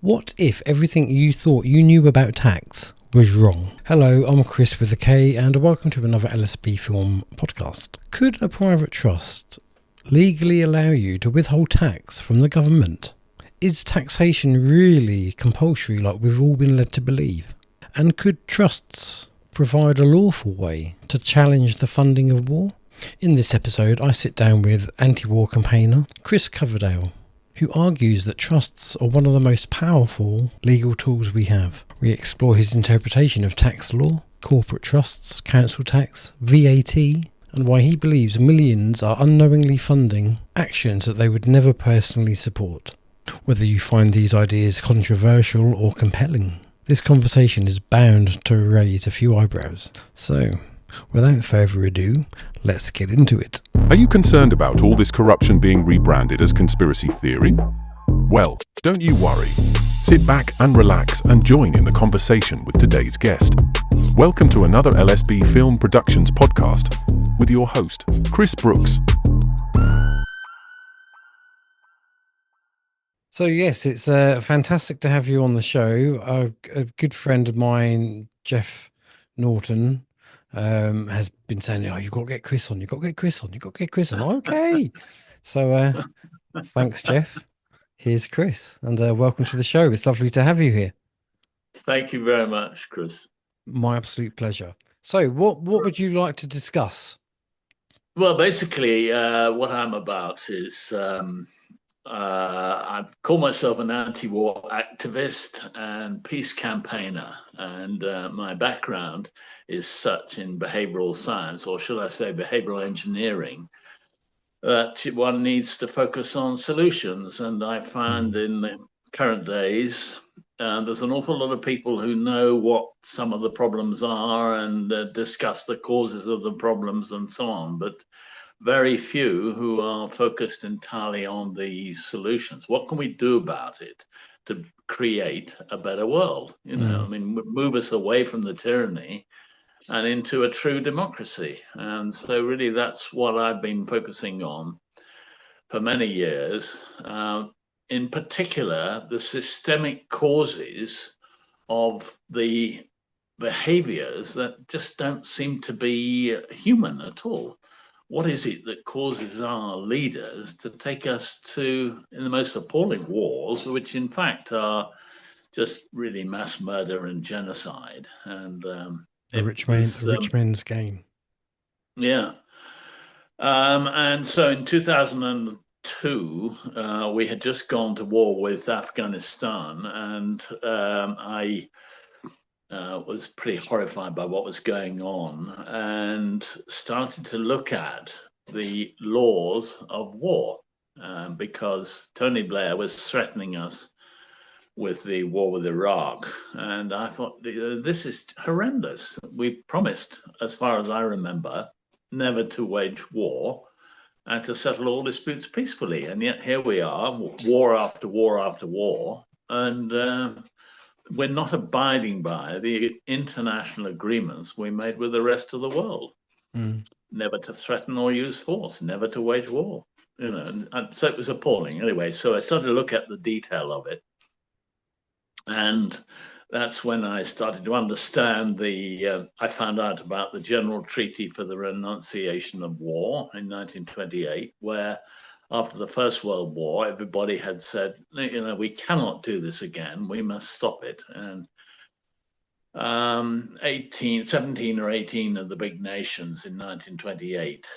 What if everything you thought you knew about tax was wrong? Hello, I'm Chris with a K, and welcome to another LSB Film podcast. Could a private trust legally allow you to withhold tax from the government? Is taxation really compulsory like we've all been led to believe? And could trusts provide a lawful way to challenge the funding of war? In this episode, I sit down with anti-war campaigner Chris Coverdale, who argues that trusts are one of the most powerful legal tools we have. We explore his interpretation of tax law, corporate trusts, council tax, VAT, and why he believes millions are unknowingly funding actions that they would never personally support. Whether you find these ideas controversial or compelling, this conversation is bound to raise a few eyebrows. So, without further ado, let's get into it. Are you concerned about all this corruption being rebranded as conspiracy theory? Well, don't you worry. Sit back and relax and join in the conversation with today's guest. Welcome to another LSB Film Productions podcast with your host, Chris Brooks. So yes, it's fantastic to have you on the show. A good friend of mine, Jeff Norton, has been saying, "Oh, you've got to get Chris on. You've got to get Chris on. You've got to get Chris on." Okay. So thanks, Jeff. Here's Chris, and welcome to the show. It's lovely to have you here. Thank you very much, Chris. My absolute pleasure. So what would you like to discuss? Well, basically, what I'm about is I call myself an anti-war activist and peace campaigner, and my background is such in behavioral science, or should I say behavioral engineering, that one needs to focus on solutions. And I find in the current days, there's an awful lot of people who know what some of the problems are and discuss the causes of the problems and so on, but very few who are focused entirely on the solutions. What can we do about it to create a better world? I mean, move us away from the tyranny and into a true democracy. And so really that's what I've been focusing on for many years. In particular, the systemic causes of the behaviors that just don't seem to be human at all. What is it that causes our leaders to take us to in the most appalling wars, which in fact are just really mass murder and genocide? And a rich man's game. Yeah. And so in 2002, we had just gone to war with Afghanistan, and I was pretty horrified by what was going on and started to look at the laws of war because Tony Blair was threatening us with the war with Iraq. And I thought, this is horrendous. We promised, as far as I remember, never to wage war and to settle all disputes peacefully. And yet here we are, war after war after war. And we're not abiding by the international agreements we made with the rest of the world. Never to threaten or use force, never to wage war. And so it was appalling. Anyway, so I started to look at the detail of it. And that's when I started to understand I found out about the General Treaty for the Renunciation of War in 1928, where after the First World War, everybody had said, we cannot do this again. We must stop it. And 17 or 18 of the big nations in 1928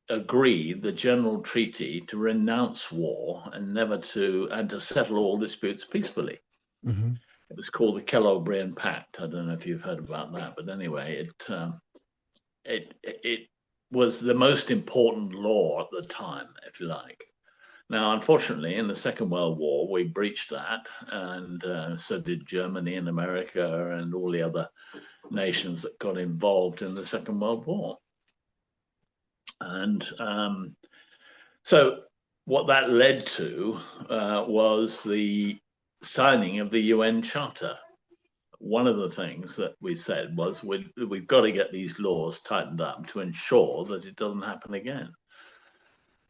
agreed the General Treaty to renounce war and to settle all disputes peacefully. Mm-hmm. It was called the Kellogg-Briand Pact. I don't know if you've heard about that, but anyway, it was the most important law at the time, if you like. Now, unfortunately, in the Second World War, we breached that, and so did Germany and America and all the other nations that got involved in the Second World War. And so what that led to was the signing of the UN Charter. One of the things that we said was we've got to get these laws tightened up to ensure that it doesn't happen again.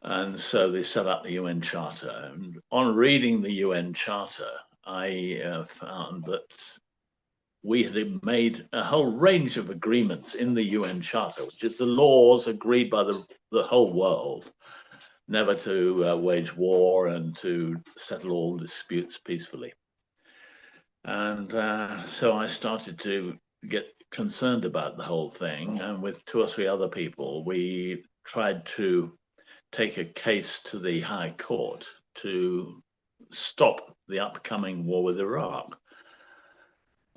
And so they set up the UN Charter. And on reading the UN Charter, I found that we had made a whole range of agreements in the UN Charter, which is the laws agreed by the whole world, never to wage war and to settle all disputes peacefully. And so I started to get concerned about the whole thing. And with 2 or 3 other people, we tried to take a case to the High Court to stop the upcoming war with Iraq.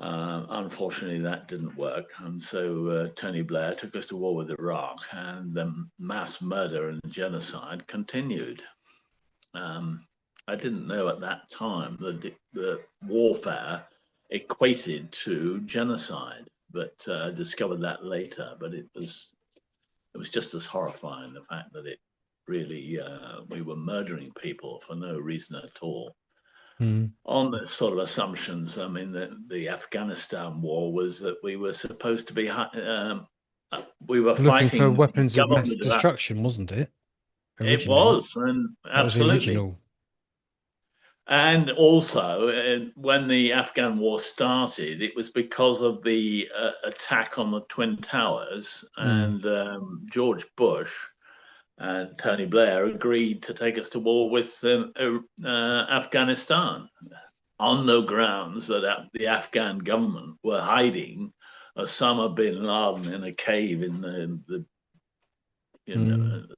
Unfortunately, that didn't work. And so Tony Blair took us to war with Iraq, and the mass murder and genocide continued. I didn't know at that time that the warfare equated to genocide, but I discovered that later. But it was just as horrifying, the fact that it really we were murdering people for no reason at all. On the sort of assumptions. I mean, the Afghanistan war was that we were supposed to be we were Looking fighting for weapons of mass government destruction, wasn't it? It was, and That was the absolutely. original. And also, when the Afghan war started, it was because of the attack on the Twin Towers, and George Bush and Tony Blair agreed to take us to war with Afghanistan on the grounds that the Afghan government were hiding Osama bin Laden in a cave in the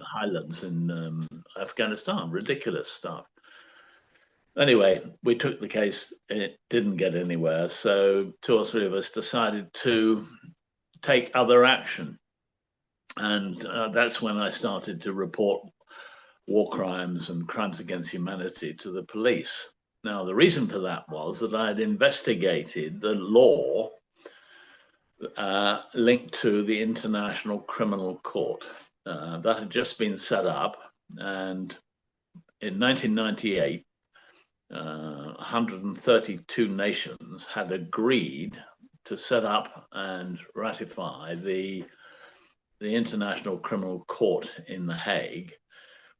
highlands in Afghanistan. Ridiculous stuff. Anyway, we took the case. It didn't get anywhere. So 2 or 3 of us decided to take other action. And that's when I started to report war crimes and crimes against humanity to the police. Now, the reason for that was that I had investigated the law linked to the International Criminal Court. That had just been set up. And in 1998, 132 nations had agreed to set up and ratify the International Criminal Court in The Hague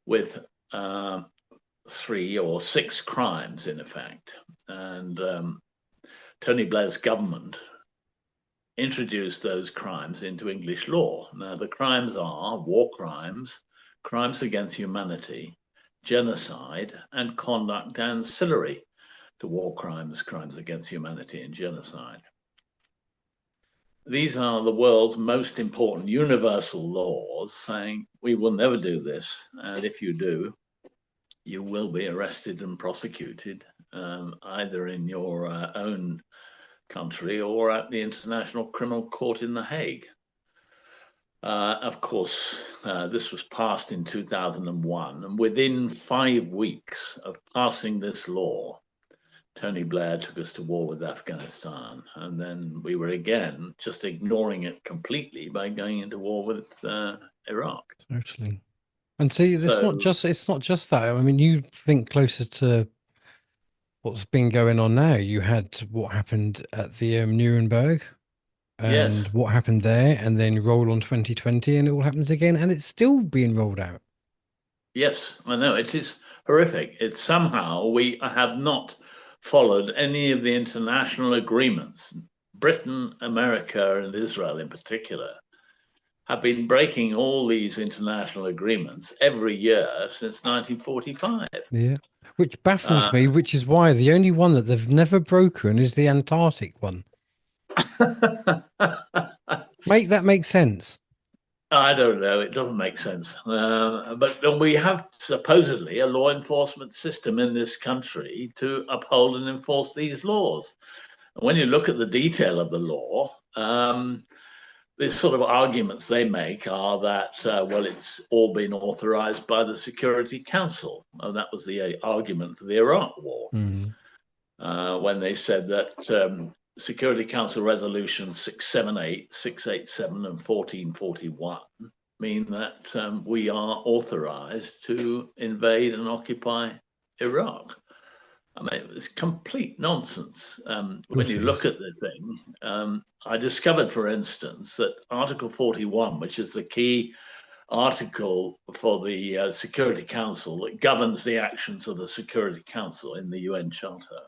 with 3 or 6 crimes, in effect. And Tony Blair's government introduced those crimes into English law. Now, the crimes are war crimes, crimes against humanity, genocide, and conduct ancillary to war crimes, crimes against humanity, and genocide. These are the world's most important universal laws saying we will never do this, and if you do, you will be arrested and prosecuted, either in your own country or at the International Criminal Court in The Hague. Of course, this was passed in 2001, and within 5 weeks of passing this law, Tony Blair took us to war with Afghanistan, and then we were again just ignoring it completely by going into war with Iraq. Totally. And see, it's not just that. I mean, you think closer to what's been going on now. You had what happened at the Nuremberg, and Yes. what happened there, and then you roll on 2020, and it all happens again, and it's still being rolled out. Yes, I know. It is horrific. It's somehow we have not followed any of the international agreements. Britain, America, and Israel in particular have been breaking all these international agreements every year since 1945. Yeah, which baffles me, which is why the only one that they've never broken is the Antarctic one. Make that make sense? I don't know. It doesn't make sense. But we have supposedly a law enforcement system in this country to uphold and enforce these laws. And when you look at the detail of the law, the sort of arguments they make are that, well, it's all been authorized by the Security Council. And that was the argument for the Iraq War, when they said that Security Council Resolutions 678, 687, and 1441 mean that we are authorized to invade and occupy Iraq. I mean, it's complete nonsense. When you look at the thing, I discovered, for instance, that Article 41, which is the key article for the Security Council that governs the actions of the Security Council in the UN Charter,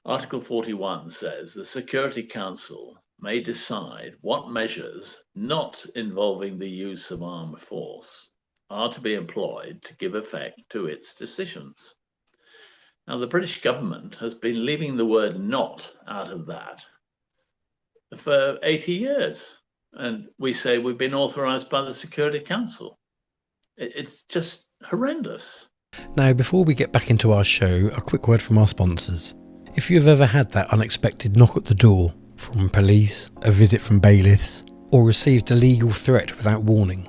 Article 41 says the Security Council may decide what measures not involving the use of armed force are to be employed to give effect to its decisions. Now, the British government has been leaving the word not out of that for 80 years. And we say we've been authorized by the Security Council. It's just horrendous. Now, before we get back into our show, a quick word from our sponsors. If you've ever had that unexpected knock at the door from police, a visit from bailiffs, or received a legal threat without warning,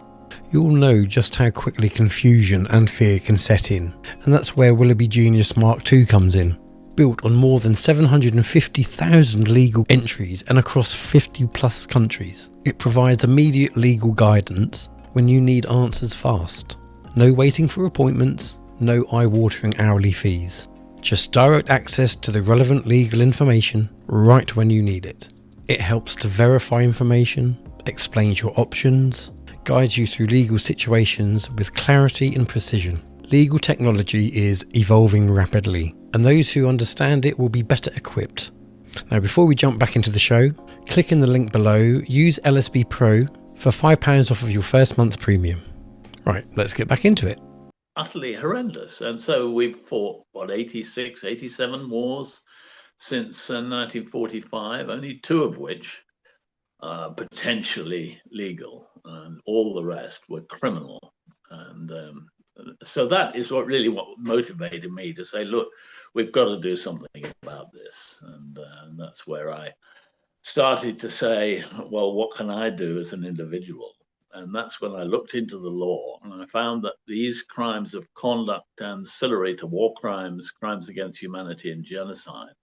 you'll know just how quickly confusion and fear can set in. And that's where Willoughby Genius Mark II comes in. Built on more than 750,000 legal entries and across 50 plus countries, it provides immediate legal guidance when you need answers fast. No waiting for appointments, no eye-watering hourly fees. Just direct access to the relevant legal information right when you need it. It helps to verify information, explains your options, guides you through legal situations with clarity and precision. Legal technology is evolving rapidly, and those who understand it will be better equipped. Now, before we jump back into the show, click in the link below, use LSB Pro for £5 off of your first month's premium. Right, let's get back into it. Utterly horrendous. And so we've fought, 86, 87 wars since 1945, only 2 of which are potentially legal, and all the rest were criminal. And so that is what motivated me to say, look, we've got to do something about this. And that's where I started to say, well, what can I do as an individual? And that's when I looked into the law, and I found that these crimes of conduct ancillary to war crimes, crimes against humanity, and genocide,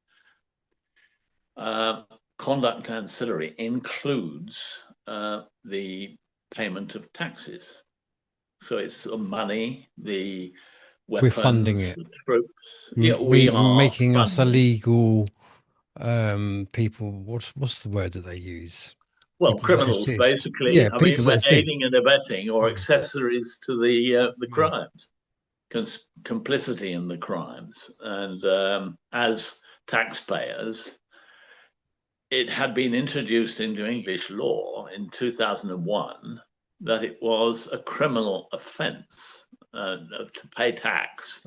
conduct ancillary includes the payment of taxes. So it's the money, the weapons, we're funding it. The troops. We are making funding. us illegal people. What's the word that they use? Well, People criminals, basically. Yeah, I people mean, that aiding and abetting or accessories to the crimes, complicity in the crimes. And as taxpayers, it had been introduced into English law in 2001 that it was a criminal offence to pay tax.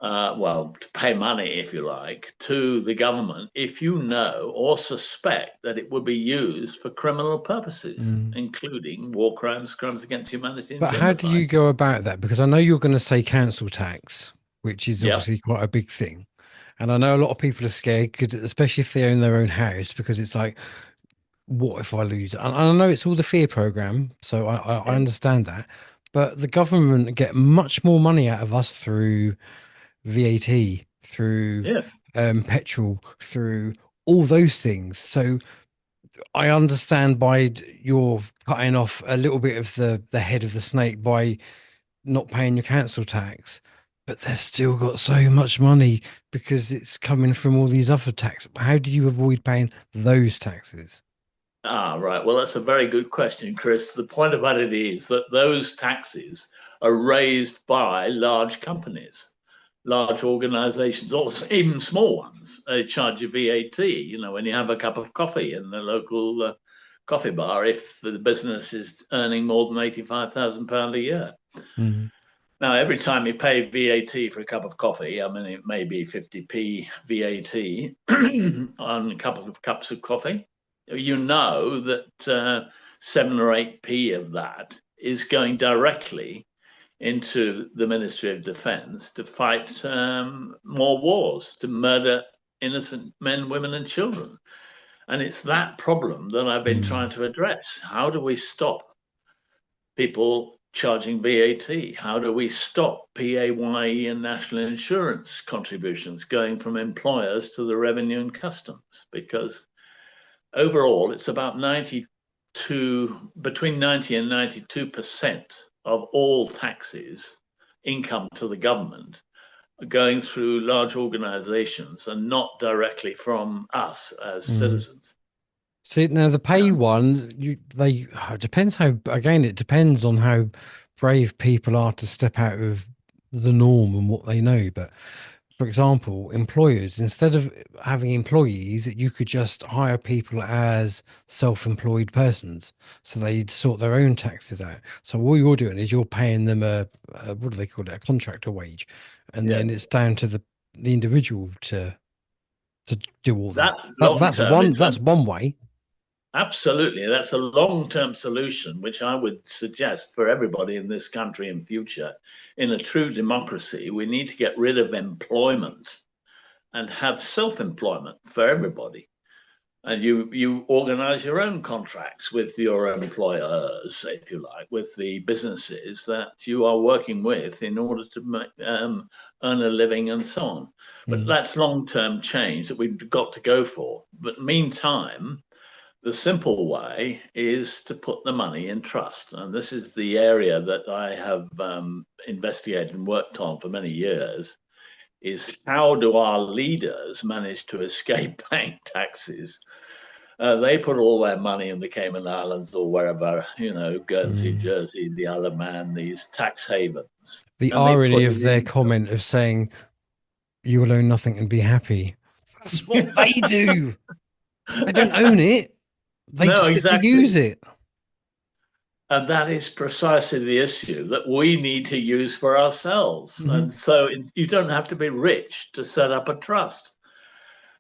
To pay money, if you like, to the government if you know or suspect that it would be used for criminal purposes, including war crimes, crimes against humanity, and But genocide. how do you go about that? Because I know you're going to say council tax, which is obviously quite a big thing. And I know a lot of people are scared, especially if they own their own house, because it's like, what if I lose it? And I know it's all the fear program, so I understand that. But the government get much more money out of us through VAT, through petrol, through all those things. So I understand by you're cutting off a little bit of the head of the snake by not paying your council tax, but they've still got so much money because it's coming from all these other taxes. How do you avoid paying those taxes? Right. Well, that's a very good question, Chris. The point about it is that those taxes are raised by large companies, large organizations, or even small ones. They charge you VAT, when you have a cup of coffee in the local coffee bar, if the business is earning more than £85,000 a year. Mm-hmm. Now, every time you pay VAT for a cup of coffee, I mean, it may be 50p VAT on a couple of cups of coffee. You know that 7 or 8p of that is going directly into the Ministry of Defence to fight more wars, to murder innocent men, women, and children. And it's that problem that I've been trying to address. How do we stop people charging VAT? How do we stop PAYE and national insurance contributions going from employers to the revenue and customs? Because overall, it's about between 90 and 92% of all taxes, income to the government, are going through large organizations and not directly from us as citizens. See, now the pay one, it depends it depends on how brave people are to step out of the norm and what they know. But for example, employers, instead of having employees, you could just hire people as self-employed persons, so they'd sort their own taxes out. So all you're doing is you're paying them a what do they call it, a contractor wage, and then Yes. it's down to the individual to do all That that. long term, That's one way. absolutely, that's a long-term solution, which I would suggest for everybody in this country in future. In a true democracy, we need to get rid of employment and have self-employment for everybody. And you organize your own contracts with your employers, if you like, with the businesses that you are working with in order to make, earn a living and so on. But that's long-term change that we've got to go for. But meantime, the simple way is to put the money in trust. And this is the area that I have investigated and worked on for many years, is how do our leaders manage to escape paying taxes? They put all their money in the Cayman Islands or wherever, Guernsey, Jersey, the Isle of Man, these tax havens. The And they irony put of it their in. comment of saying, "You will own nothing and be happy." That's what they do. They don't own it. They No, just get to exactly. use it. And that is precisely the issue that we need to use for ourselves. And so you don't have to be rich to set up a trust.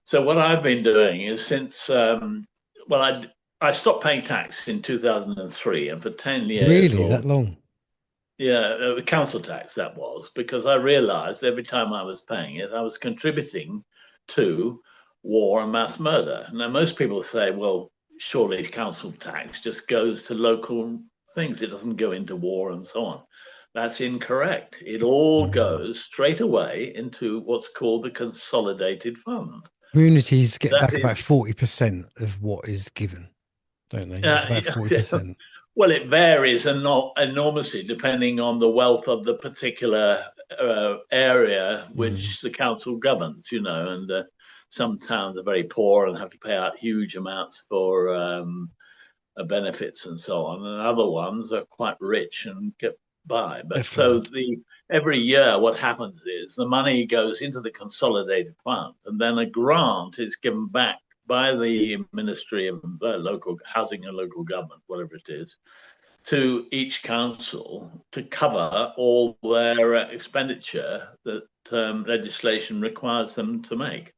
So what I've been doing is since, I stopped paying tax in 2003, and for 10 years, Really, that long? council tax that was, because I realized every time I was paying it, I was contributing to war and mass murder. Now, most people say, well, surely council tax just goes to local things. It doesn't go into war and so on. That's incorrect. It all goes straight away into what's called the consolidated fund. Communities get That back about 40% of what is given, don't they? It's about 40%. Well, it varies and not enormously depending on the wealth of the particular area which the council governs, and some towns are very poor and have to pay out huge amounts for benefits and so on, and other ones are quite rich and get by. But so every year what happens is the money goes into the consolidated fund, and then a grant is given back by the Ministry of Local Housing and Local Government, whatever it is, to each council to cover all their expenditure that legislation requires them to make.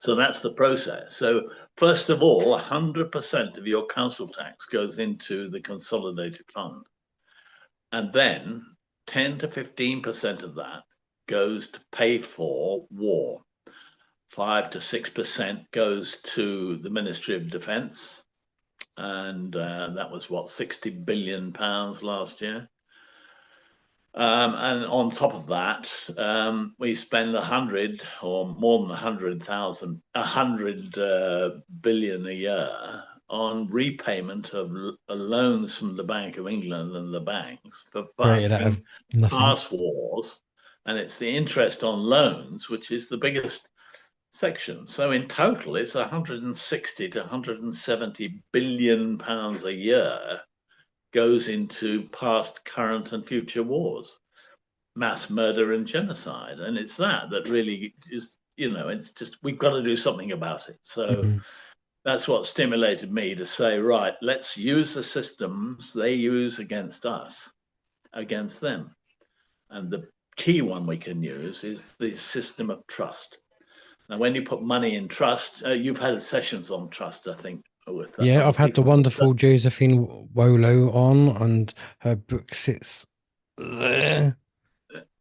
So that's the process. So first of all, 100% of your council tax goes into the consolidated fund. And then 10 to 15% of that goes to pay for war. 5 to 6% goes to the Ministry of Defence. And that was, £60 billion last year. And on top of that, we spend 100 or more than 100 billion a year on repayment of loans from the Bank of England and the banks for fighting past wars. And it's the interest on loans, which is the biggest section. So in total, it's 160 to 170 billion pounds a year goes into past, current, and future wars, mass murder and genocide. And it's that really is, it's just, we've got to do something about it. So that's what stimulated me to say, right, let's use the systems they use against us, against them. And the key one we can use is the system of trust. Now, when you put money in trust, you've had sessions on trust, I think. I've had the wonderful Josephine Wolo on, and her book sits there.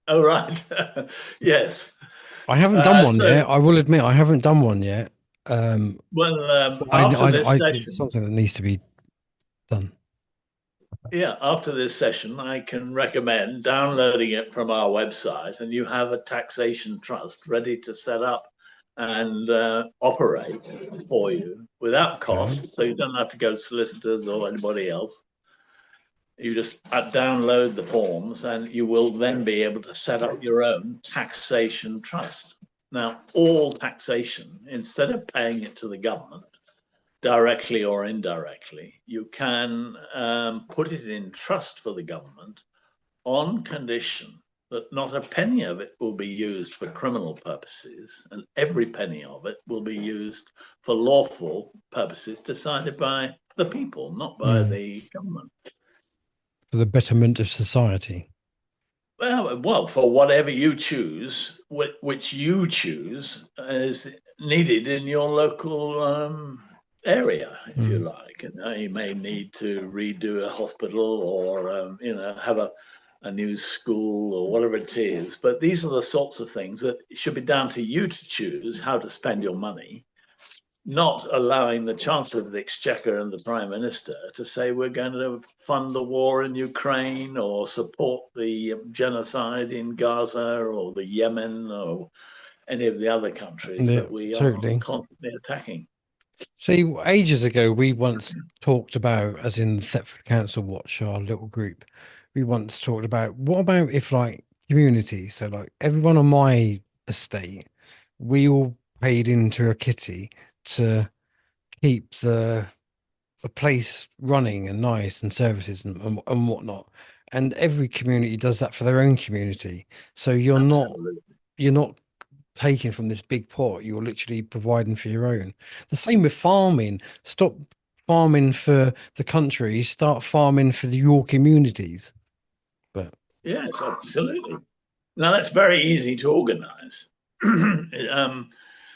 Oh, right. Yes. I haven't done one yet. I will admit I haven't done one yet. After this session, it's something that needs to be done. Yeah, after this session, I can recommend downloading it from our website, and you have a taxation trust ready to set up and operate for you without cost. So you don't have to go to solicitors or anybody else. You just download the forms, and you will then be able to set up your own taxation trust. Now, all taxation, instead of paying it to the government, directly or indirectly, you can put it in trust for the government on condition that not a penny of it will be used for criminal purposes, and every penny of it will be used for lawful purposes decided by the people, not by the government. For the betterment of society. Well, for whatever you choose, which you choose is needed in your local area, if you like. You may need to redo a hospital or, have a new school or whatever it is. But these are the sorts of things that it should be down to you to choose how to spend your money, not allowing the Chancellor of the Exchequer and the Prime Minister to say we're going to fund the war in Ukraine or support the genocide in Gaza or the Yemen or any of the other countries that we are constantly attacking. See, ages ago, we once talked about, as in the Thetford Council Watch, our little group, we once talked about, what about if, like, community, so like everyone on my estate, we all paid into a kitty to keep the place running and nice and services and whatnot. And every community does that for their own community. So you're not taking from this big pot, you're literally providing for your own. The same with farming. Stop farming for the country, start farming for your communities. But yes, absolutely. Now that's very easy to organize.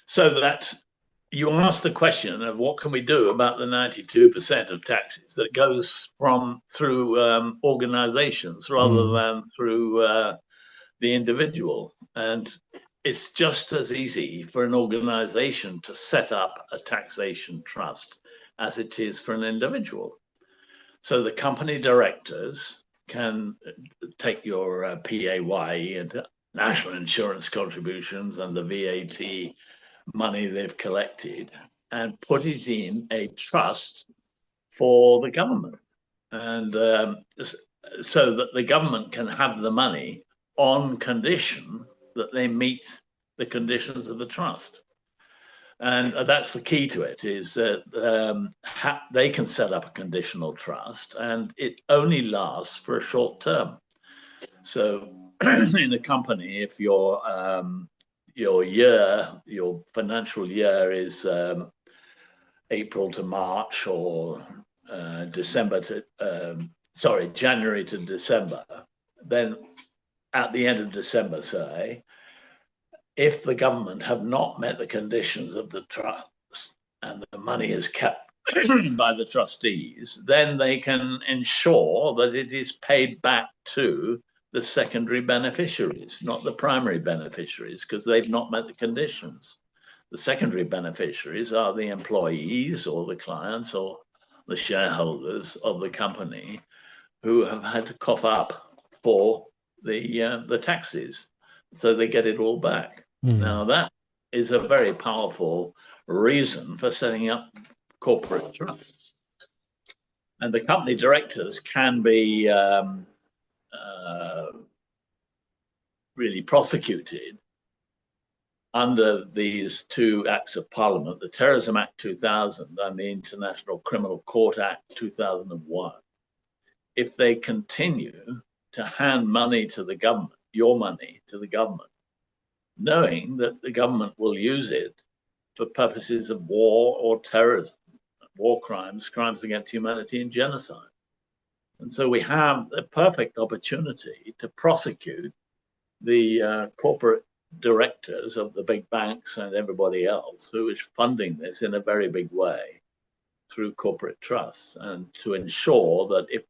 So that you ask the question of what can we do about the 92% of taxes that goes through organizations rather than through the individual. And it's just as easy for an organization to set up a taxation trust as it is for an individual. So the company directors can take your PAYE and national insurance contributions and the VAT money they've collected and put it in a trust for the government. And so that the government can have the money on condition that they meet the conditions of the trust. And that's the key to it, is that they can set up a conditional trust and it only lasts for a short term. So in a company, if your financial year is April to March or January to December, then at the end of December, say, if the government have not met the conditions of the trust and the money is kept by the trustees, then they can ensure that it is paid back to the secondary beneficiaries, not the primary beneficiaries, because they've not met the conditions. The secondary beneficiaries are the employees or the clients or the shareholders of the company who have had to cough up for the taxes, so they get it all back. Now that is a very powerful reason for setting up corporate trusts, and the company directors can be really prosecuted under these two acts of Parliament, the Terrorism Act 2000 and the International Criminal Court Act 2001, if they continue to hand money to the government, your money to the government, knowing that the government will use it for purposes of war or terrorism, war crimes, crimes against humanity, and genocide. And so we have a perfect opportunity to prosecute the corporate directors of the big banks and everybody else who is funding this in a very big way through corporate trusts, and to ensure that if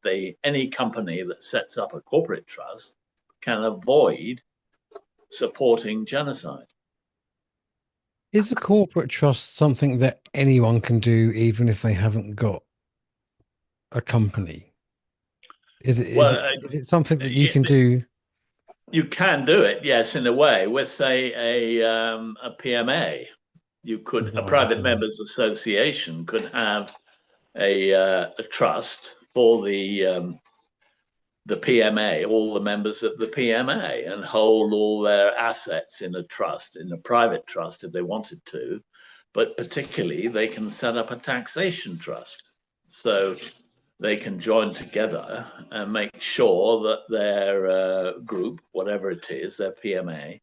any company that sets up a corporate trust can avoid supporting genocide. Is a corporate trust something that anyone can do even if they haven't got a company? Is it something that you can do? You can do it, yes, in a way, with, say, a PMA. You could, a private members association could have a trust for the PMA, all the members of the PMA, and hold all their assets in a trust, in a private trust if they wanted to. But particularly, they can set up a taxation trust. So they can join together and make sure that their group, whatever it is, their PMA,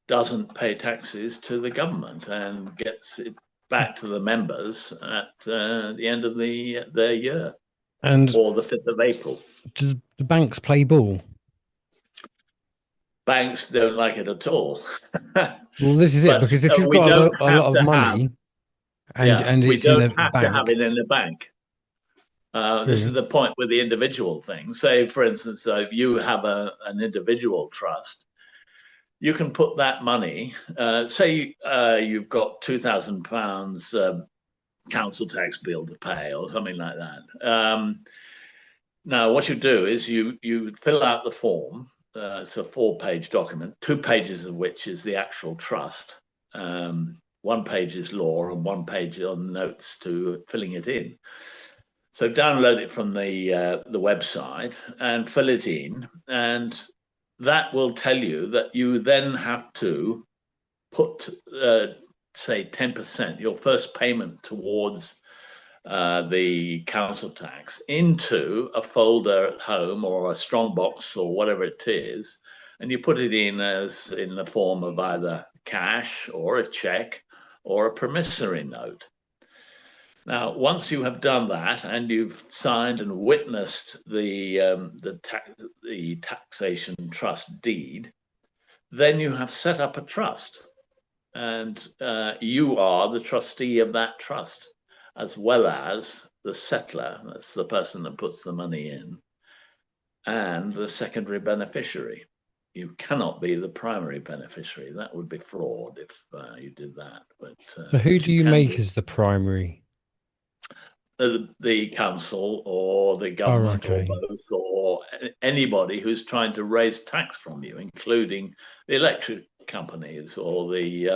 doesn't pay taxes to the government and gets it back to the members at the end of their year, And or the 5th of April. do the banks play ball? Banks don't like it at all. Well, this is it, But because if you've we got don't a have lot of to have, money and we it's in don't a have to have bank. it in the bank. This is the point with the individual thing. Say, for instance, if you have an individual trust, you can put that money, say you've got £2,000 council tax bill to pay or something like that. Now, what you do is you fill out the form. It's a 4-page document, 2 pages of which is the actual trust. 1 page is law and 1 page on notes to filling it in. So download it from the website and fill it in, and that will tell you that you then have to put, say, 10%, your first payment towards the council tax, into a folder at home or a strongbox or whatever it is, and you put it in as in the form of either cash or a check or a promissory note. Now, once you have done that and you've signed and witnessed the taxation trust deed, then you have set up a trust, and you are the trustee of that trust, as well as the settler, that's the person that puts the money in, and the secondary beneficiary. You cannot be the primary beneficiary. That would be fraud if you did that. But So who do you make as the primary? The council or the Oh, government, okay. or both, or anybody who's trying to raise tax from you, including the electric companies or the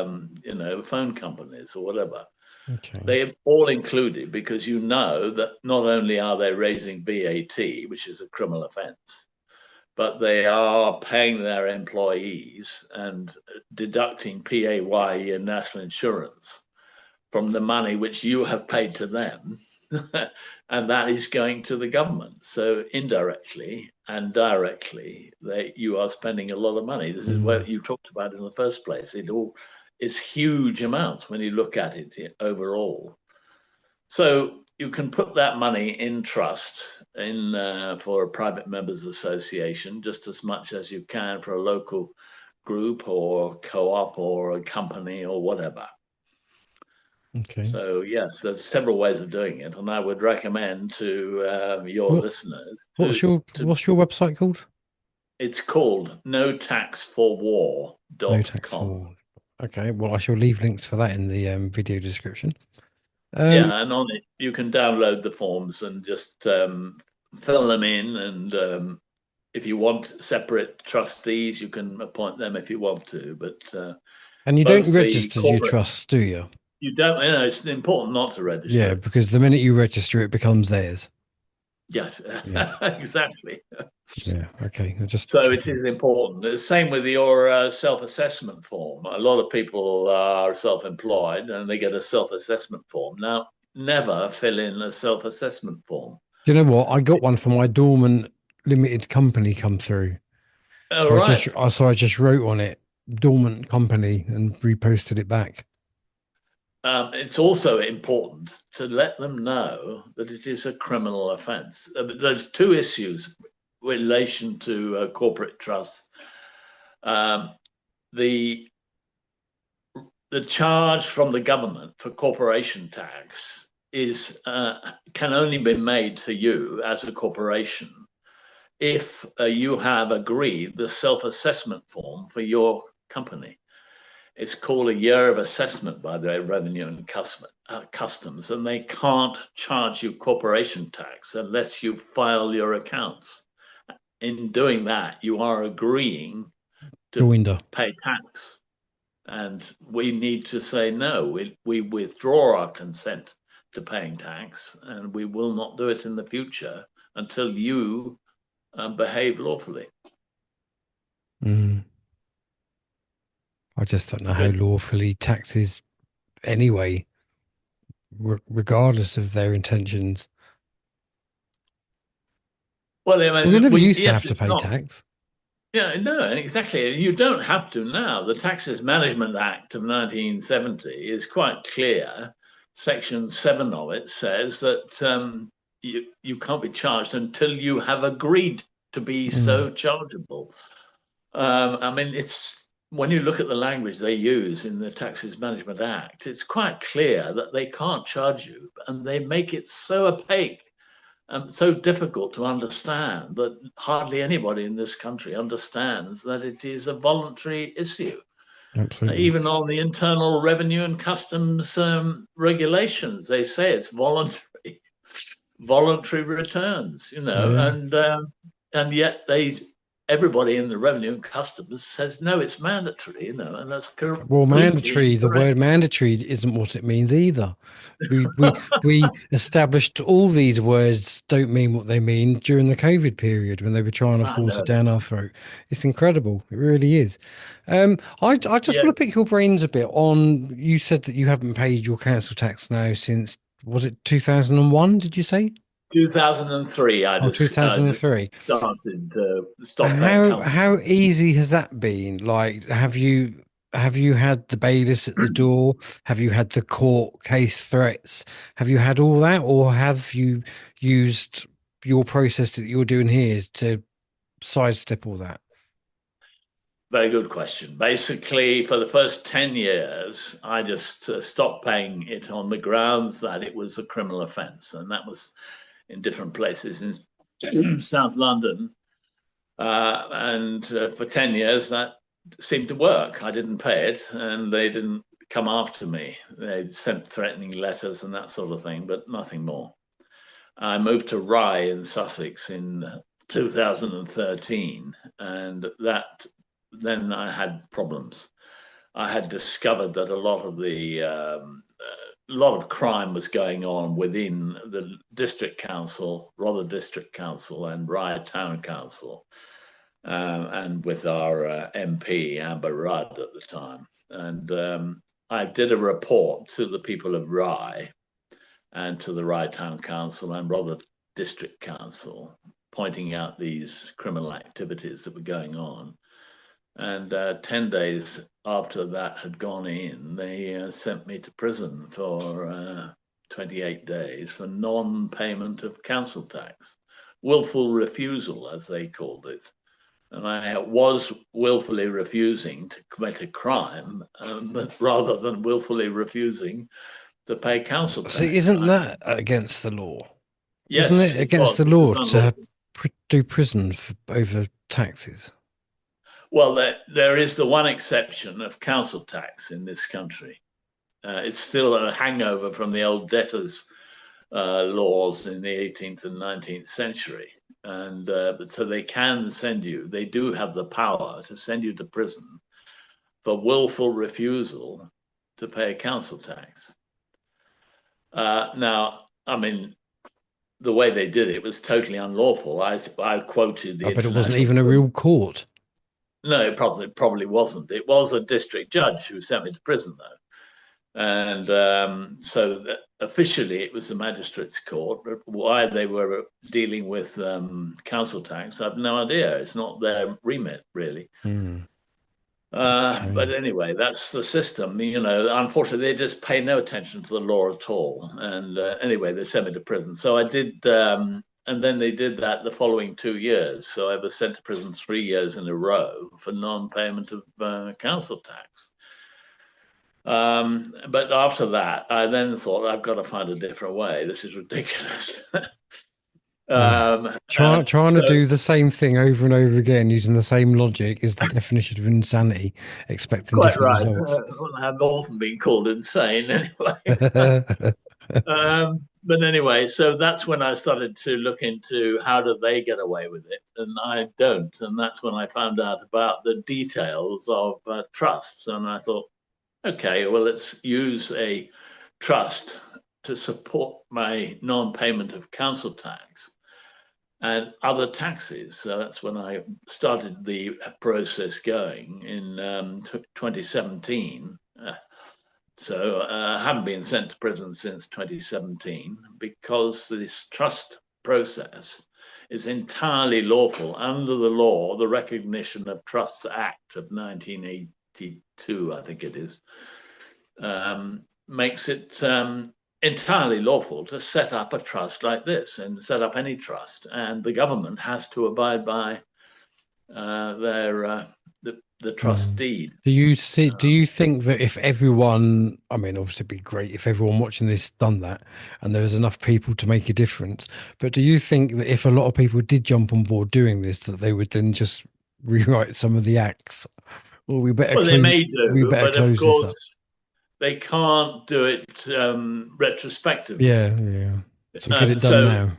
phone companies or whatever. Okay. They're all included, because you know that not only are they raising VAT, which is a criminal offence, but they are paying their employees and deducting PAYE and national insurance from the money which you have paid to them. And that is going to the government. So indirectly and directly, you are spending a lot of money. This is what you talked about in the first place. It all is huge amounts when you look at it overall. So you can put that money in trust for a private members association just as much as you can for a local group or co-op or a company or whatever. Okay. So yes, there's several ways of doing it, and I would recommend to your listeners. What's your website called? It's called notaxforwar.com. No Tax for War. Okay. Well, I shall leave links for that in the video description. Yeah, and on it you can download the forms and just fill them in, and if you want separate trustees, you can appoint them if you want to. But and you don't register your trusts, do you? You don't. It's important not to register. Yeah, because the minute you register, it becomes theirs. Yes. Exactly. Yeah. Okay. So it is important. The same with your self-assessment form. A lot of people are self-employed and they get a self-assessment form. Now, never fill in a self-assessment form. Do you know what? I got one for my dormant limited company come through. Oh, right. I just wrote on it dormant company and reposted it back. It's also important to let them know that it is a criminal offence. There's 2 issues in relation to corporate trusts. The charge from the government for corporation tax can only be made to you as a corporation if you have agreed the self-assessment form for your company. It's called a year of assessment by the Revenue and Customs, and they can't charge you corporation tax unless you file your accounts. In doing that, you are agreeing to pay tax. And we need to say no. We withdraw our consent to paying tax, and we will not do it in the future until you behave lawfully. I just don't know how lawfully tax is anyway, regardless of their intentions. Well, I We mean, never used to yes, have to it's pay not. tax. Yeah, no, exactly. You don't have to now. The Taxes Management Act of 1970 is quite clear. Section 7 of it says that you can't be charged until you have agreed to be so chargeable. I mean, it's when you look at the language they use in the Taxes Management Act, it's quite clear that they can't charge you, and they make it so opaque and so difficult to understand that hardly anybody in this country understands that it is a voluntary issue. Absolutely. Even on the Internal Revenue and Customs regulations, they say it's voluntary, voluntary returns, Yeah. and yet everybody in the Revenue and Customs says no, it's mandatory, and that's Well, completely mandatory, the incorrect. word mandatory isn't what it means either. We established all these words don't mean what they mean during the COVID period when they were trying to I force it know. down our throat. It's incredible. It really is. I just Yeah, want to pick your brains a bit on, you said that you haven't paid your council tax now since, was it 2001, did you say? 2003, Oh, I just 2003. started stop paying council How tax. easy has that been? Like, have you had the bailiffs at the door? Have you had the court case threats? Have you had all that, or have you used your process that you're doing here to sidestep all that? Very good question. Basically, for the first 10 years, I just stopped paying it on the grounds that it was a criminal offence. And that was in different places in South London. And for 10 years, that seemed to work. I didn't pay it, and they didn't come after me. They sent threatening letters and that sort of thing, but nothing more. I moved to Rye in Sussex in 2013, and then I had problems. I had discovered that a lot of crime was going on within the district council, Rother District Council, and Rye Town Council, and with our MP Amber Rudd at the time. And I did a report to the people of Rye and to the Rye Town Council and Rother District Council, pointing out these criminal activities that were going on. And 10 days after that had gone in, they sent me to prison for 28 days for non-payment of council tax. Willful refusal, as they called it. And I was willfully refusing to commit a crime, but rather than willfully refusing to pay council See, tax. isn't that against the law? Isn't Yes, it it against was. the It was law to unlawful. do prison over taxes? Well, there is the one exception of council tax in this country. It's still a hangover from the old debtors' laws in the 18th and 19th century. And so they do have the power to send you to prison for willful refusal to pay council tax. Now, I mean, the way they did it was totally unlawful. I quoted the I bet it wasn't International even a Criminal. real court. No, it probably wasn't. It was a district judge who sent me to prison, though. And so officially it was the magistrates' court, but why they were dealing with council tax, I have no idea. It's not their remit, really. But anyway, that's the system. Unfortunately, they just pay no attention to the law at all. And anyway, they sent me to prison. So I did, and then they did that the following 2 years. So I was sent to prison 3 years in a row for non-payment of council tax. But after that, I then thought, I've got to find a different way. This is ridiculous. Trying to So do the same thing over and over again using the same logic is the definition of insanity, expecting quite different right. results. Well, I've often been called insane anyway. But anyway, so that's when I started to look into how do they get away with it, and I don't. And that's when I found out about the details of trusts, and I thought, okay, well, let's use a trust to support my non-payment of council tax and other taxes. So that's when I started the process going in 2017. So I haven't been sent to prison since 2017 because this trust process is entirely lawful under the law. The Recognition of Trusts Act of 1982, I think it is, makes it entirely lawful to set up a trust like this and set up any trust, and the government has to abide by the trust deed. Do you see? Do you think that if everyone, I mean, obviously, it'd be great if everyone watching this done that, and there was enough people to make a difference. But do you think that if a lot of people did jump on board doing this, that they would then just rewrite some of the acts? Well, They may do, but of close this course up. they can't do it retrospectively. Yeah. So get it done now.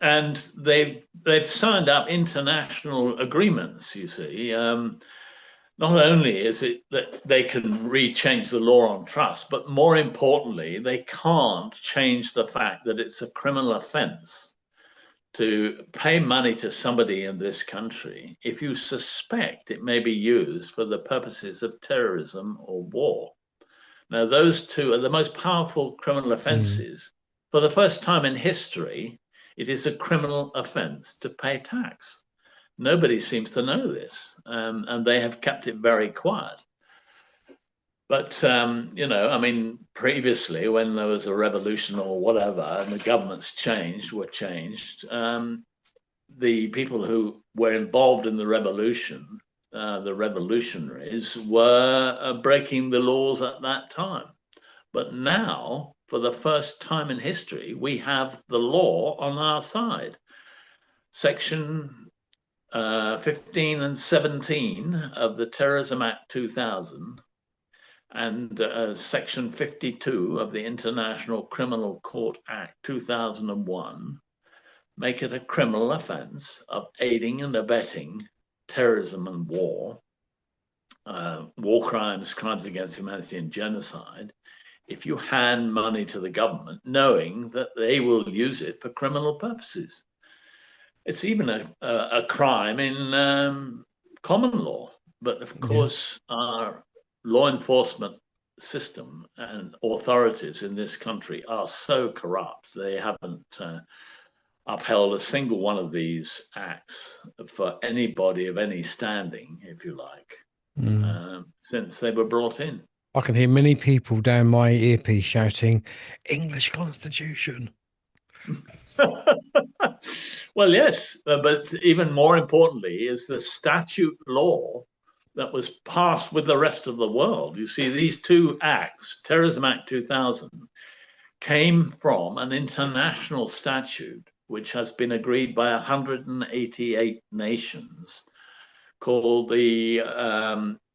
And they've signed up international agreements, you see. Not only is it that they can re-change the law on trust, but more importantly, they can't change the fact that it's a criminal offense to pay money to somebody in this country if you suspect it may be used for the purposes of terrorism or war. Now, those two are the most powerful criminal offenses. For the first time in history, it is a criminal offense to pay tax. Nobody seems to know this, and they have kept it very quiet. But, previously, when there was a revolution or whatever, and the governments were changed, the people who were involved in the revolution, the revolutionaries, were breaking the laws at that time. But now, for the first time in history, we have the law on our side. Section 15 and 17 of the Terrorism Act 2000 and Section 52 of the International Criminal Court Act 2001 make it a criminal offense of aiding and abetting terrorism and war crimes, crimes against humanity, and genocide, if you hand money to the government knowing that they will use it for criminal purposes. It's even a crime in common law. But of course, our law enforcement system and authorities in this country are so corrupt. They haven't upheld a single one of these acts for anybody of any standing, if you like, since they were brought in. I can hear many people down my earpiece shouting, "English Constitution." Well, yes, but even more importantly is the statute law that was passed with the rest of the world. You see, these two acts, Terrorism Act 2000, came from an international statute which has been agreed by 188 nations called the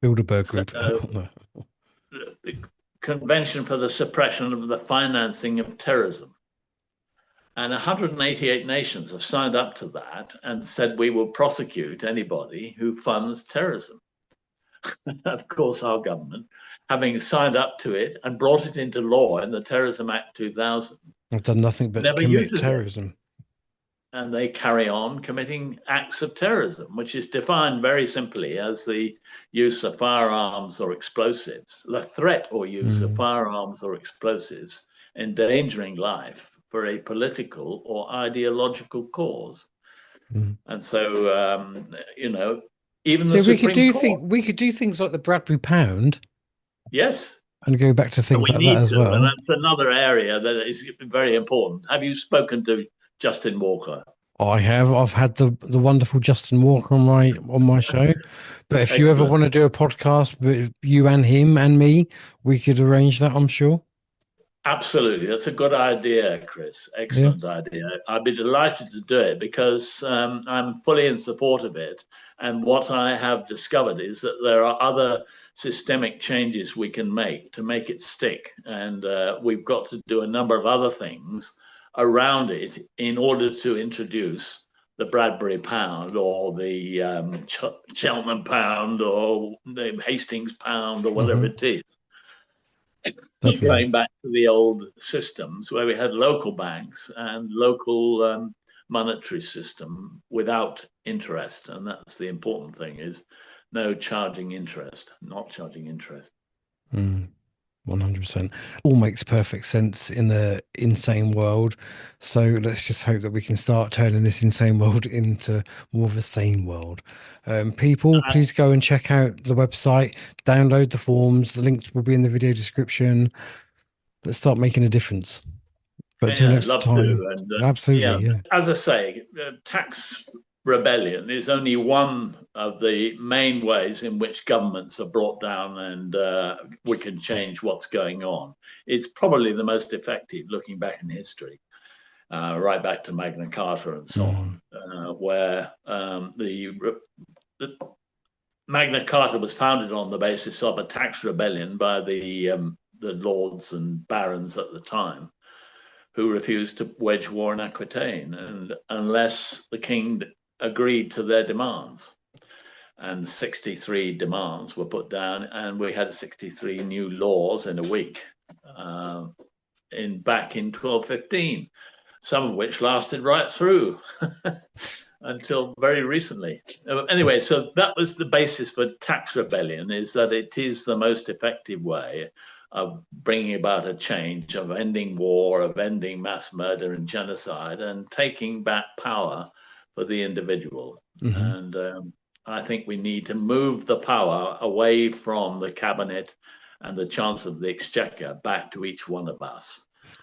Bilderberg Group. The Convention for the Suppression of the Financing of Terrorism. And 188 nations have signed up to that and said we will prosecute anybody who funds terrorism. Of course, our government, having signed up to it and brought it into law in the Terrorism Act 2000, have done nothing but commit terrorism. And they carry on committing acts of terrorism, which is defined very simply as the use of firearms or explosives, the threat or use of firearms or explosives endangering life for a political or ideological cause. And so, even the Supreme Court, we could do things like the Bradbury pound. Yes. And go back to things like that as well. And that's another area that is very important. Have you spoken to Justin Walker? I have. I've had the wonderful Justin Walker on my show. But if you ever want to do a podcast with you and him and me, we could arrange that, I'm sure. Absolutely. That's a good idea, Chris. Excellent idea. I'd be delighted to do it because I'm fully in support of it. And what I have discovered is that there are other systemic changes we can make to make it stick. And we've got to do a number of other things around it in order to introduce the Bradbury pound or the Cheltenham pound or the Hastings pound or whatever it is. Going back to the old systems where we had local banks and local monetary system without interest. And that's the important thing, is no charging interest, not charging interest. 100%. All makes perfect sense in the insane world. So let's just hope that we can start turning this insane world into more of a sane world. People, please go and check out the website, download the forms. The links will be in the video description. Let's start making a difference. But until next love time, to. And absolutely, yeah. as I say, tax rebellion is only one of the main ways in which governments are brought down and we can change what's going on. It's probably the most effective, looking back in history, right back to Magna Carta and so on, where the Magna Carta was founded on the basis of a tax rebellion by the lords and barons at the time, who refused to wage war in Aquitaine, and unless the king agreed to their demands. And 63 demands were put down, and we had 63 new laws in a week back in 1215, some of which lasted right through until very recently. Anyway, so that was the basis for tax rebellion, is that it is the most effective way of bringing about a change, of ending war, of ending mass murder and genocide, and taking back power for the individual. And I think we need to move the power away from the cabinet and the Chancellor of the Exchequer back to each one of us.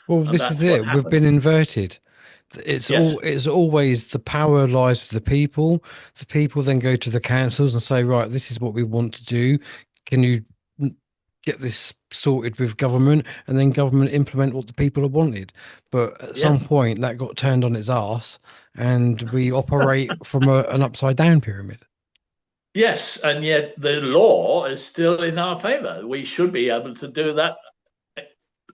Well, this is it. We've been inverted. It's always the power lies with the people. The people then go to the councils and say, right, this is what we want to do. Can you get this sorted with government? And then government implement what the people have wanted. But at some point that got turned on its arse, and we operate from an upside down pyramid. Yes, and yet the law is still in our favor. We should be able to do that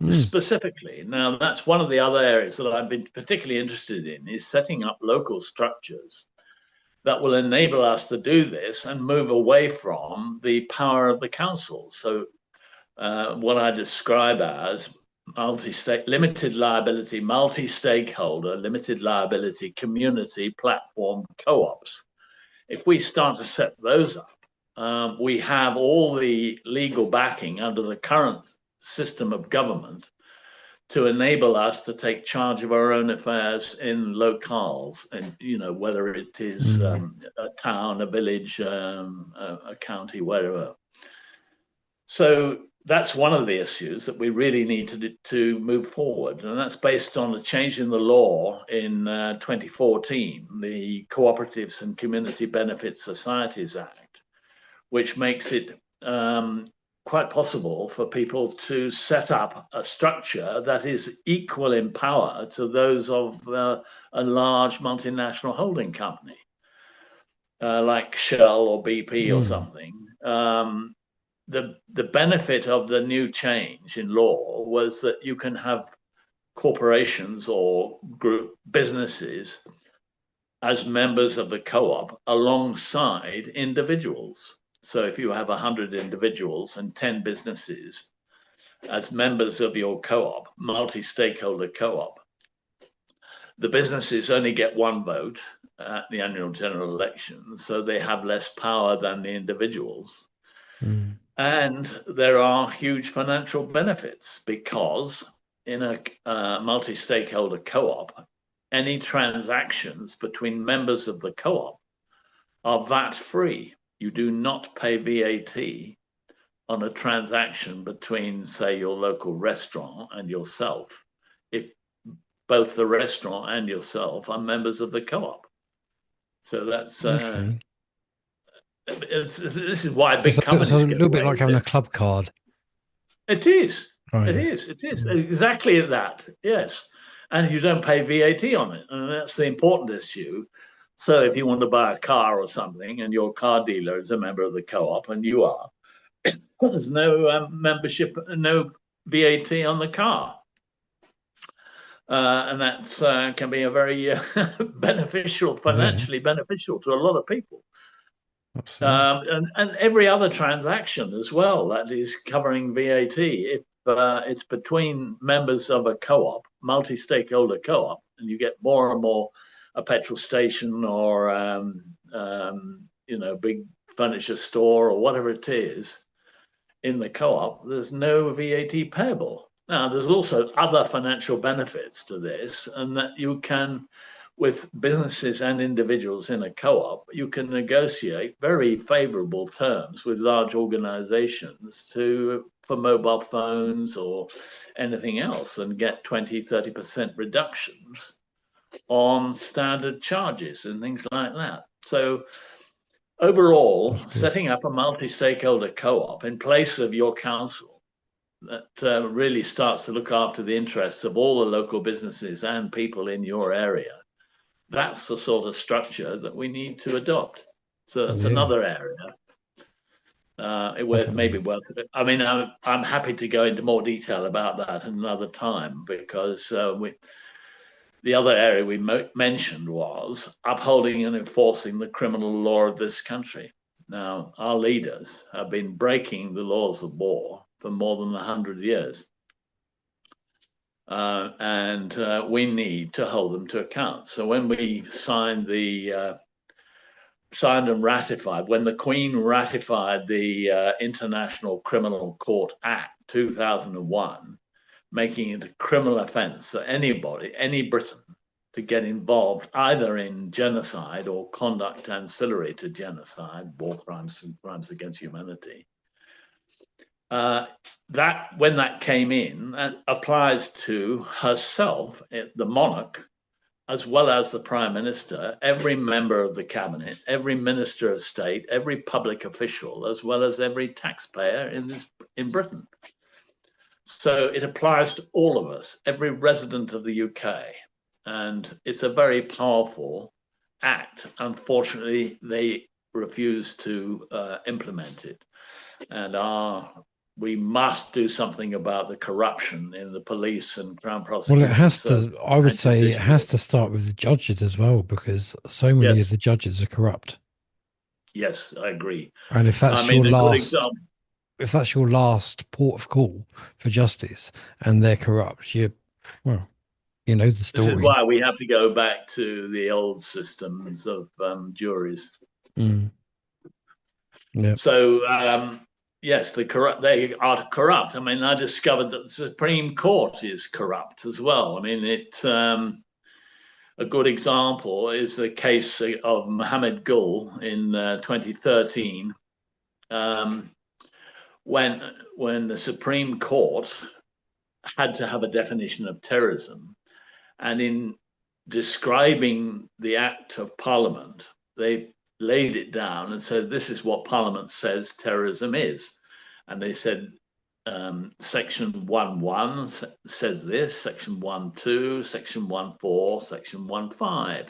specifically. Now, that's one of the other areas that I've been particularly interested in, is setting up local structures that will enable us to do this and move away from the power of the council. So what I describe as limited liability, multi-stakeholder, limited liability, community, platform, co-ops. If we start to set those up, we have all the legal backing under the current system of government to enable us to take charge of our own affairs in locales, and whether it is a town, a village, a county, wherever. So that's one of the issues that we really need to move forward, and that's based on a change in the law in 2014, the Cooperatives and Community Benefit Societies Act, which makes it quite possible for people to set up a structure that is equal in power to those of a large multinational holding company, like Shell or BP or something. The benefit of the new change in law was that you can have corporations or group businesses as members of the co-op alongside individuals. So if you have 100 individuals and 10 businesses as members of your co-op, multi-stakeholder co-op, the businesses only get one vote at the annual general election, so they have less power than the individuals. And there are huge financial benefits, because in a multi-stakeholder co-op, any transactions between members of the co-op are VAT-free. You do not pay VAT on a transaction between, say, your local restaurant and yourself, if both the restaurant and yourself are members of the co-op. So that's this is why big companies. It's a little bit like having a club card. It is. It is exactly that. Yes, and you don't pay VAT on it, and that's the important issue. So if you want to buy a car or something, and your car dealer is a member of the co-op, and you are, there's no membership, no VAT on the car. And that can be a very beneficial, financially beneficial to a lot of people. And every other transaction as well that is covering VAT, if it's between members of a co-op, multi-stakeholder co-op, and you get more and more a petrol station or big furniture store or whatever it is, in the co-op, there's no VAT payable. Now, there's also other financial benefits to this, and that you can, with businesses and individuals in a co-op, you can negotiate very favorable terms with large organizations for mobile phones or anything else and get 20-30% reductions on standard charges and things like that. So overall, setting up a multi-stakeholder co-op in place of your council that really starts to look after the interests of all the local businesses and people in your area, that's the sort of structure that we need to adopt. So that's another area. It may be worth it. I mean, I'm happy to go into more detail about that another time, because the other area we mentioned was upholding and enforcing the criminal law of this country. Now, our leaders have been breaking the laws of war for more than 100 years. And we need to hold them to account. So when we signed and ratified, when the Queen ratified the International Criminal Court Act 2001, making it a criminal offence for anybody, any Briton, to get involved either in genocide or conduct ancillary to genocide, war crimes and crimes against humanity. When that came in, that applies to herself, the monarch, as well as the Prime Minister, every member of the cabinet, every minister of state, every public official, as well as every taxpayer in Britain. So it applies to all of us, every resident of the UK. And it's a very powerful act. Unfortunately, they refuse to implement it. And we must do something about the corruption in the police and Crown prosecution. Well, it has to, I would say it has to start with the judges as well, because so many of the judges are corrupt. Yes, I agree. And if that's if that's your last port of call for justice and they're corrupt, you know the story. This is why we have to go back to the old systems of juries. Yeah. So, yes, they are corrupt. I mean, I discovered that the Supreme Court is corrupt as well. I mean, a good example is the case of Mohammed Gul in 2013, when the Supreme Court had to have a definition of terrorism, and in describing the Act of Parliament, they laid it down and said, this is what Parliament says terrorism is. And they said, Section 1.1 says this, Section 1.2, Section 1.4, Section 1.5.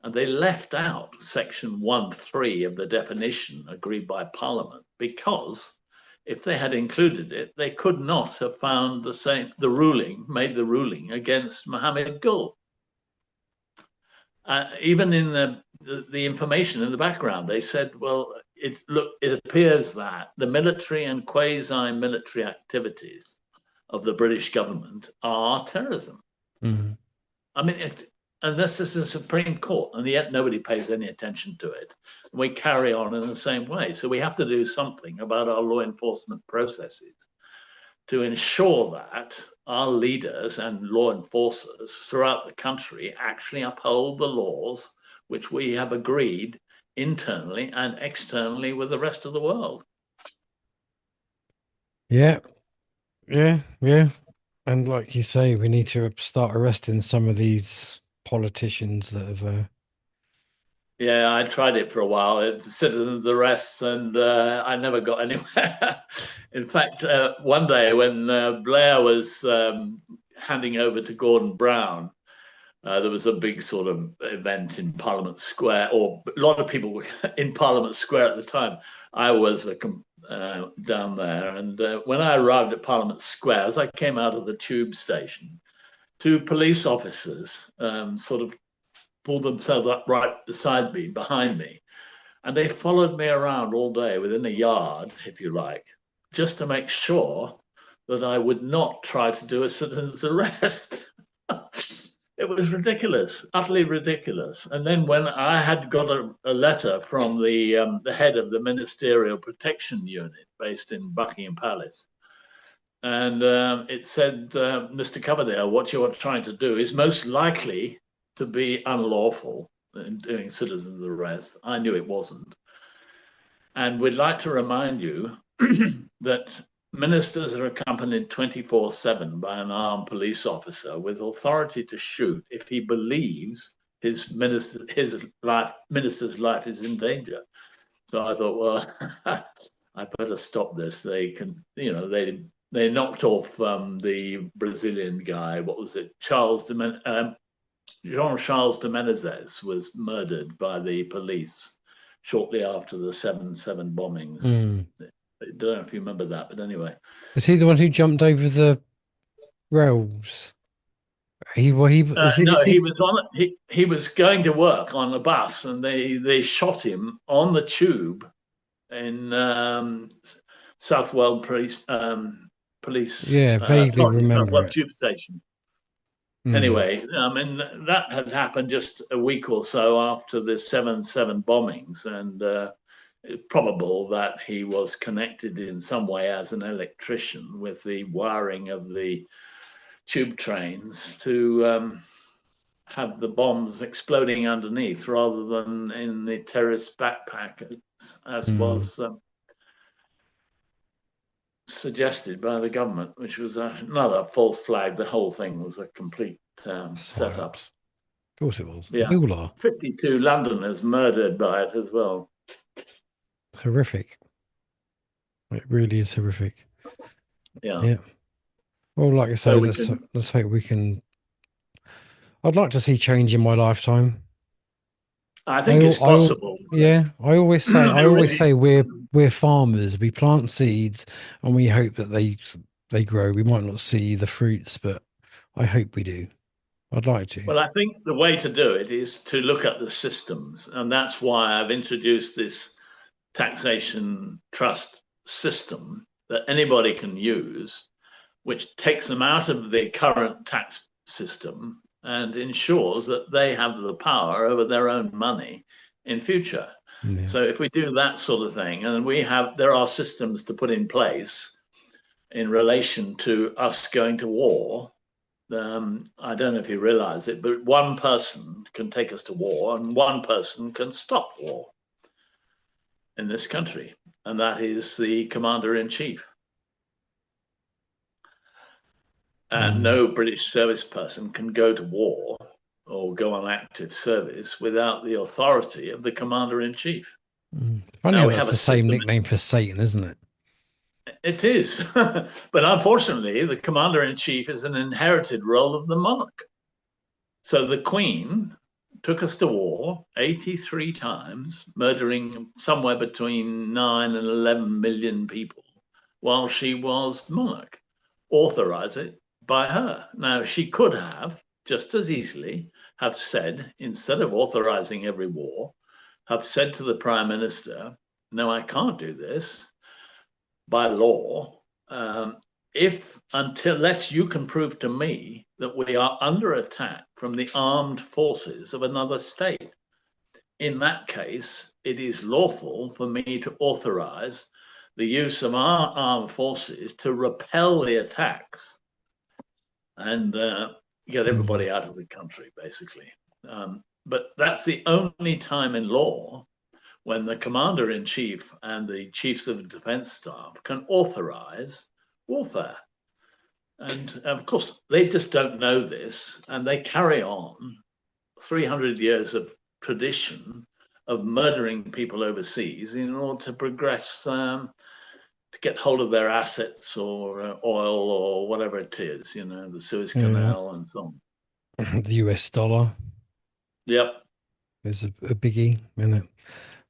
And they left out Section 1.3 of the definition agreed by Parliament, because if they had included it, they could not have found made the ruling against Mohammed Gul. Even in the information in the background, they said, well, it appears that the military and quasi-military activities of the British government are terrorism. Mm-hmm. I mean, and this is the Supreme Court, and yet nobody pays any attention to it. And we carry on in the same way. So we have to do something about our law enforcement processes to ensure that our leaders and law enforcers throughout the country actually uphold the laws which we have agreed internally and externally with the rest of the world. Yeah. And like you say, we need to start arresting some of these politicians that have... Yeah, I tried it for a while. It's citizens arrests, and I never got anywhere. In fact, one day when Blair was handing over to Gordon Brown, there was a big sort of event in Parliament Square, or a lot of people were in Parliament Square at the time. I was down there, and when I arrived at Parliament Square, as I came out of the tube station, two police officers sort of pulled themselves up right beside me, behind me, and they followed me around all day within a yard, if you like, just to make sure that I would not try to do a citizen's arrest. It was ridiculous, utterly ridiculous. And then when I had got a letter from the head of the Ministerial Protection Unit based in Buckingham Palace, and it said, Mr. Coverdale, what you are trying to do is most likely to be unlawful in doing citizens' arrest. I knew it wasn't. And we'd like to remind you that ministers are accompanied 24/7 by an armed police officer with authority to shoot if he believes his minister's life is in danger. So I thought, well, I better stop this. They can, they knocked off the Brazilian guy. What was it? Jean-Charles de Menezes was murdered by the police shortly after the 7/7 bombings. I don't know if you remember that, but anyway. Is he the one who jumped over the rails? He was going to work on a bus, and they shot him on the tube in Southwell Police. Yeah, vaguely remember Southwell it. Tube Station. Anyway, I mean, that had happened just a week or so after the 7/7 bombings, and it's probable that he was connected in some way as an electrician with the wiring of the tube trains to have the bombs exploding underneath rather than in the terrorist backpack, as was suggested by the government, which was another false flag. The whole thing was a complete setup. Of course it was. Yeah. 52 Londoners murdered by it as well. Horrific. It really is horrific. Yeah. Well, like I say, let's hope we can. I'd like to see change in my lifetime. I think it's possible. I always say we're farmers. We plant seeds and we hope that they grow. We might not see the fruits, but I hope we do. I'd like to. Well, I think the way to do it is to look at the systems, and that's why I've introduced this taxation trust system that anybody can use, which takes them out of the current tax system and ensures that they have the power over their own money in future. Yeah. So if we do that sort of thing, and there are systems to put in place in relation to us going to war. I don't know if you realize it, but one person can take us to war and one person can stop war in this country, and that is the commander-in-chief. And no British service person can go to war or go on active service without the authority of the commander-in-chief. Funny how that's the same nickname for Satan, isn't it? It is. But unfortunately, the commander-in-chief is an inherited role of the monarch. So the Queen took us to war 83 times, murdering somewhere between 9 and 11 million people while she was monarch. Authorize it by her. Now, she could have just as easily have said, instead of authorizing every war, have said to the Prime Minister, no, I can't do this by law, unless you can prove to me that we are under attack from the armed forces of another state. In that case, it is lawful for me to authorize the use of our armed forces to repel the attacks and get everybody out of the country, basically. But that's the only time in law when the commander-in-chief and the chiefs of defense staff can authorize warfare. And of course, they just don't know this, and they carry on 300 years of tradition of murdering people overseas in order to progress, to get hold of their assets or oil or whatever it is, the Suez Canal and so on. The US dollar. Yep. Is a biggie, isn't it?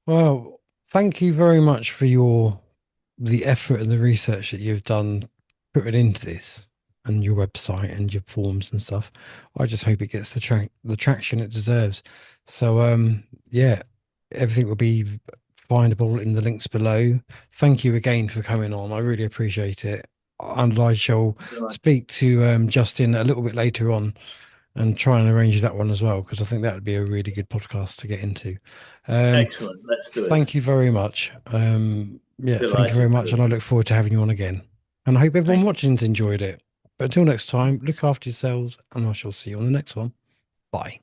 Well, thank you very much for the effort and the research that you've done putting into this and your website and your forms and stuff. I just hope it gets the traction it deserves. So, everything will be findable in the links below. Thank you again for coming on. I really appreciate it. And I shall speak to Justin a little bit later on and try and arrange that one as well, because I think that would be a really good podcast to get into. Excellent. Let's do it. Thank you very much. Thank you very much. Delighted. And I look forward to having you on again. And I hope everyone Thank you. watching's enjoyed it. But until next time, look after yourselves, and I shall see you on the next one. Bye.